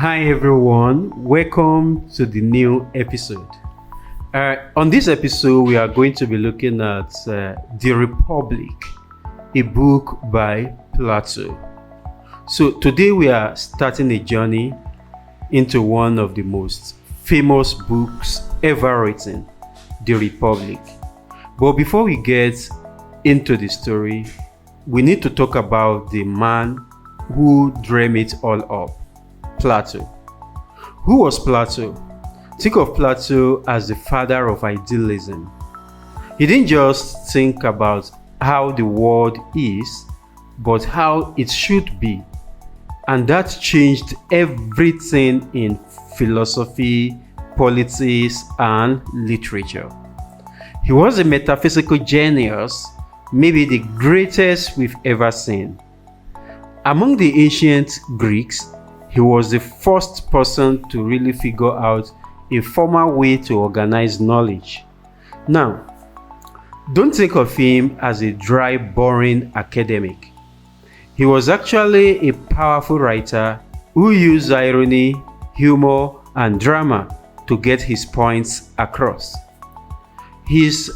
Hi everyone, welcome to the new episode. On this episode, we are going to be looking at The Republic, a book by Plato. So today we are starting a journey into one of the most famous books ever written, The Republic. But before we get into the story, we need to talk about the man who dreamed it all up, Plato. Who was Plato? Think of Plato as the father of idealism. He didn't just think about how the world is, but how it should be. And that changed everything in philosophy, politics, and literature. He was a metaphysical genius, maybe the greatest we've ever seen. Among the ancient Greeks, he was the first person to really figure out a formal way to organize knowledge. Now, don't think of him as a dry, boring academic. He was actually a powerful writer who used irony, humor, and drama to get his points across. His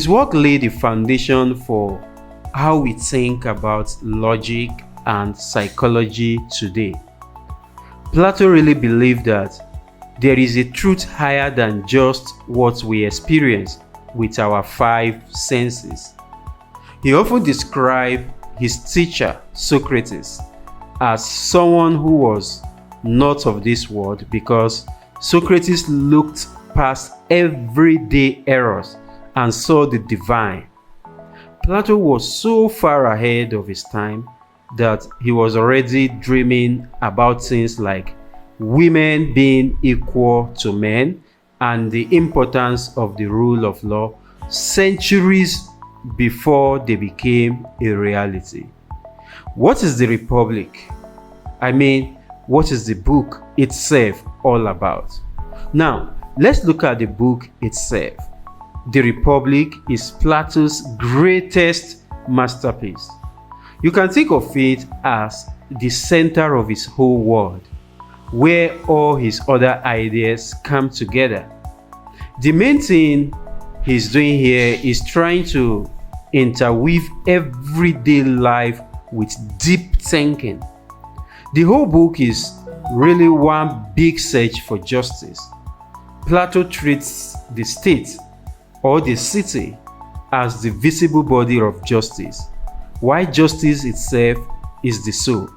work laid the foundation for how we think about logic and psychology today. Plato really believed that there is a truth higher than just what we experience with our five senses. He often described his teacher, Socrates, as someone who was not of this world because Socrates looked past everyday errors and saw the divine. Plato was so far ahead of his time that he was already dreaming about things like women being equal to men and the importance of the rule of law centuries before they became a reality. What is the Republic? What is the book itself all about? Now, let's look at the book itself. The Republic is Plato's greatest masterpiece. You can think of it as the center of his whole world, where all his other ideas come together. The main thing he's doing here is trying to interweave everyday life with deep thinking. The whole book is really one big search for justice. Plato treats the state or the city as the visible body of justice, while justice itself is the soul.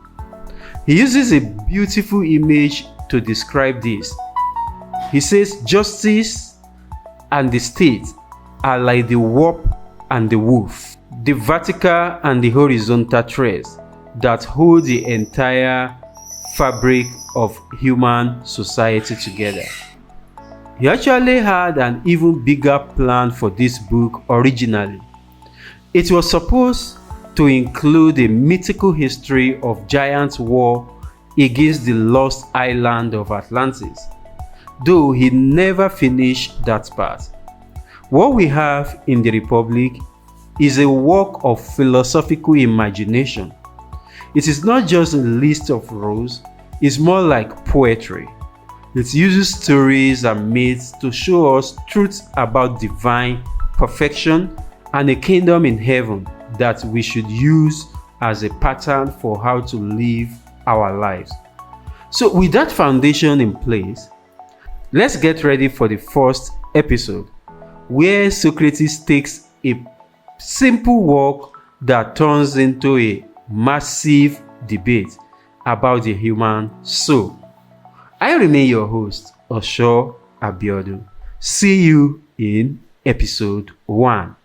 He uses a beautiful image to describe this. He says justice and the state are like the warp and the woof, the vertical and the horizontal threads that hold the entire fabric of human society together. He actually had an even bigger plan for this book originally. It was supposed to include a mythical history of giant war against the lost island of Atlantis, though he never finished that part. What we have in the Republic is a work of philosophical imagination. It is not just a list of rules, it's more like poetry. It uses stories and myths to show us truths about divine perfection and a kingdom in heaven that we should use as a pattern for how to live our lives. So with that foundation in place, let's get ready for the first episode, where Socrates takes a simple walk that turns into a massive debate about the human soul. I remain your host, Osho Abiodun. See you in episode 1.